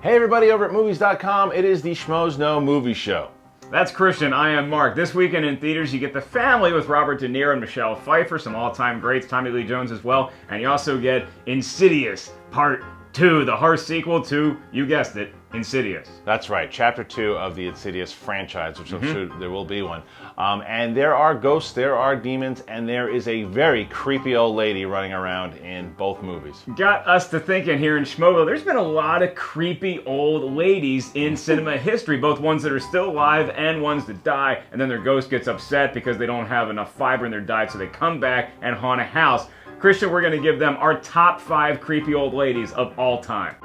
Hey everybody over at movies.com, it is the Schmoes Know Movie Show. That's Kristian, I am Mark. This weekend in theaters, you get The Family with Robert De Niro and Michelle Pfeiffer, some all-time greats, Tommy Lee Jones as well, and you also get Insidious Part 2, the horror sequel to, you guessed it, Insidious. That's right, Chapter 2 of the Insidious franchise, which I'm sure there will be one. And there are ghosts, there are demons, and there is a very creepy old lady running around in both movies. Got us to thinking here in Schmoes, there's been a lot of creepy old ladies in cinema history, both ones that are still alive and ones that die, and then their ghost gets upset because they don't have enough fiber in their diet, so they come back and haunt a house. Kristian, we're going to give them our top 5 creepy old ladies of all time.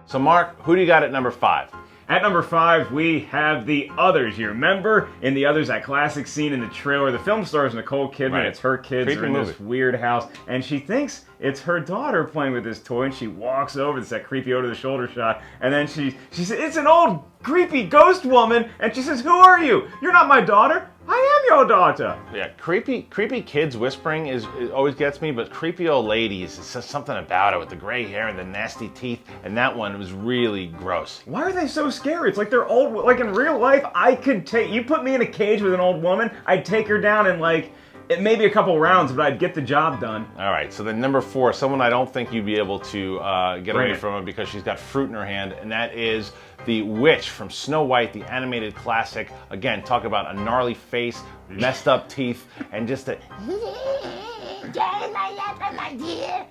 So Mark, who do you got at number 5? At number 5, we have The Others. You remember in The Others, that classic scene in the trailer, the film stars Nicole Kidman, Right. It's her kids Creepy are in movie. this weird house, and she thinks it's her daughter playing with this toy, and she walks over, it's that creepy over-the-shoulder shot, and then she says, it's an old, creepy ghost woman, and she says, who are you? You're not my daughter. I am your daughter. Yeah, creepy kids whispering it always gets me, but creepy old ladies, it's just something about it with the gray hair and the nasty teeth, and that one was really gross. Why are they so scary? It's like they're old, like in real life, I could take, you put me in a cage with an old woman, I'd take her down in like, maybe a couple rounds, but I'd get the job done. All right, so then number 4, someone I don't think you'd be able to get away it. from her because she's got fruit in her hand, and that is the witch from Snow White, the animated classic. Again, talk about a gnarly face, messed up teeth, and just a...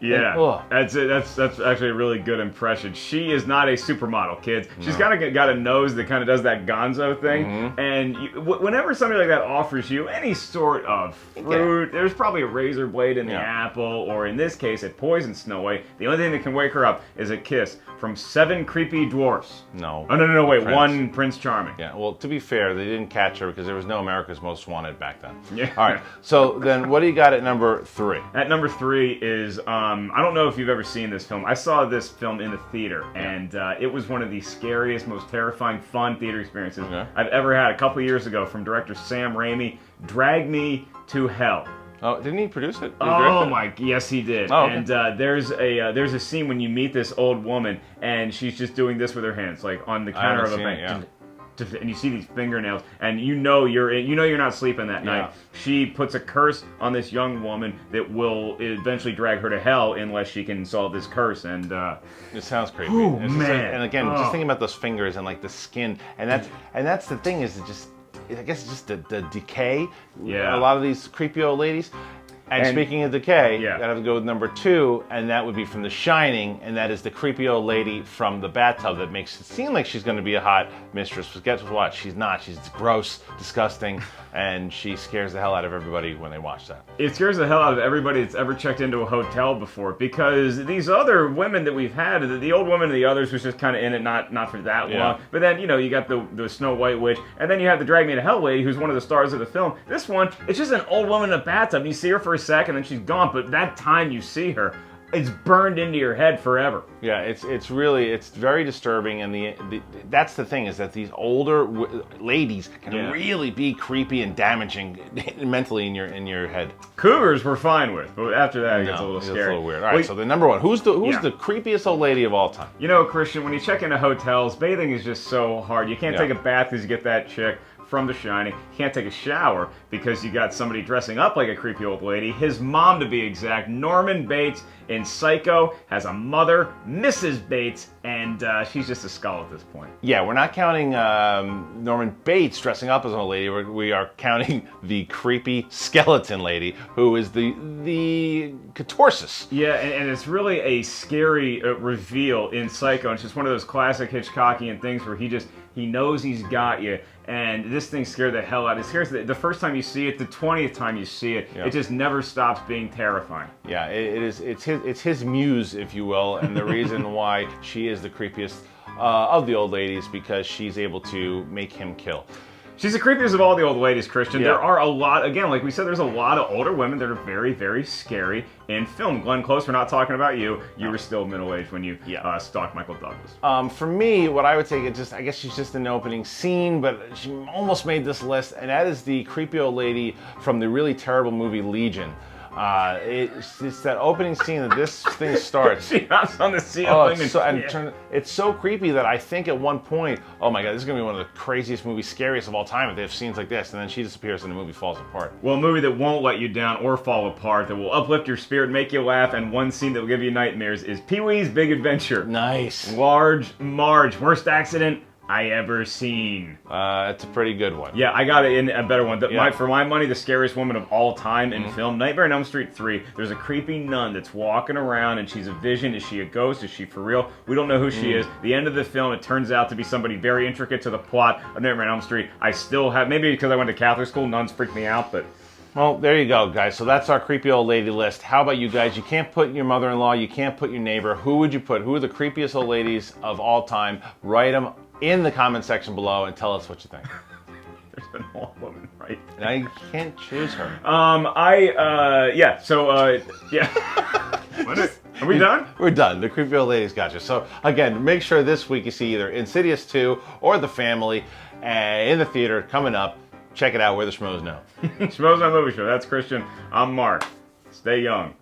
Yeah, Ugh. that's actually a really good impression. She is not a supermodel, kids. She's got a nose that kind of does that gonzo thing, and whenever somebody like that offers you any sort of fruit, there's probably a razor blade in the apple, or in this case, it poisons Snow White. The only thing that can wake her up is a kiss from 7 creepy dwarfs. No. Oh, no, wait, Prince. 1 Prince Charming. Yeah, well, to be fair, they didn't catch her because there was no America's Most Wanted back then. Yeah. All right, so then what do you got at number 3? At number 3 is, I don't know if you've ever seen this film. I saw this film in the theater, and it was one of the scariest, most terrifying, fun theater experiences I've ever had. A couple years ago from director Sam Raimi, Drag Me to Hell. Oh, didn't he produce it? Did he Oh direct it? my, yes he did. Oh, okay. And there's a scene when you meet this old woman, and she's just doing this with her hands, like on the counter of a haven't bank. seen it, And you see these fingernails, and you know you're not sleeping that night. She puts a curse on this young woman that will eventually drag her to hell unless she can solve this curse. And It sounds creepy. Ooh, It's just man. and again, just thinking about those fingers and like the skin, and that's the thing is I guess it's just the decay. Yeah. A lot of these creepy old ladies. And speaking of decay, I'd have to go with number 2, and that would be from The Shining, and that is the creepy old lady from the bathtub that makes it seem like she's going to be a hot mistress, but guess what? She's not. She's gross, disgusting, and she scares the hell out of everybody when they watch that. it scares the hell out of everybody that's ever checked into a hotel before, because these other women that we've had, the old woman and the others was just kind of in it, not for that long. But then, you got the Snow White witch, and then you have the Drag Me to Hell lady, who's one of the stars of the film. This one, it's just an old woman in a bathtub, and you see her for a second, and then she's gone, but that time you see her, it's burned into your head forever. Yeah, it's very disturbing, and that's the thing is that these older ladies can really be creepy and damaging mentally in your head. Cougars we're fine with, but after that it gets a little scary. It's a little weird. All right, so the number 1, who's the creepiest old lady of all time? You know, Kristian, when you check into hotels, bathing is just so hard. You can't take a bath because you get that chick from The Shining. You can't take a shower because you got somebody dressing up like a creepy old lady. His mom, to be exact, Norman Bates in Psycho, has a mother, Mrs. Bates, and she's just a skull at this point. Yeah, we're not counting Norman Bates dressing up as an old lady. We are counting the creepy skeleton lady, who is the Catorsis. Yeah, and it's really a scary reveal in Psycho. It's just one of those classic Hitchcockian things where he knows he's got you, and this thing scared the hell out. It scares the first time you see it, the 20th time you see it, it just never stops being terrifying. Yeah, it's his muse, if you will, and the reason why she is the creepiest of the old ladies because she's able to make him kill. She's the creepiest of all the old ladies, Kristian. Yeah. There are a lot, again, like we said, there's a lot of older women that are very, very scary in film. Glenn Close, we're not talking about you. You were still middle-aged when you stalked Michael Douglas. For me, what I would take, I guess she's just an opening scene, but she almost made this list, and that is the creepy old lady from the really terrible movie Legion. It's that opening scene that this thing starts. She hops on the ceiling. Oh, it's so creepy that I think at one point, oh my god, this is going to be one of the craziest movies, scariest of all time if they have scenes like this, and then she disappears and the movie falls apart. Well, a movie that won't let you down or fall apart, that will uplift your spirit, make you laugh, and one scene that will give you nightmares is Pee-wee's Big Adventure. Nice. Large Marge, worst accident I ever seen. It's a pretty good one. Yeah, I got it in a better one. For my money, the scariest woman of all time in film, Nightmare on Elm Street 3. There's a creepy nun that's walking around, and she's a vision. Is she a ghost? Is she for real? We don't know who she is. The end of the film, it turns out to be somebody very intricate to the plot of Nightmare on Elm Street. I still have, maybe because I went to Catholic school, nuns freaked me out, but... Well, there you go, guys. So that's our creepy old lady list. How about you guys? You can't put your mother-in-law, you can't put your neighbor. Who would you put? Who are the creepiest old ladies of all time? Write them in the comment section below and tell us what you think. There's an old woman, right? And I can't choose her. Are we done? We're done. The creepy old ladies got you. So again, make sure this week you see either Insidious 2 or The Family in the theater coming up. Check it out. We're the Schmoes Know. Schmoes on Movie Show. That's Kristian. I'm Mark. Stay young.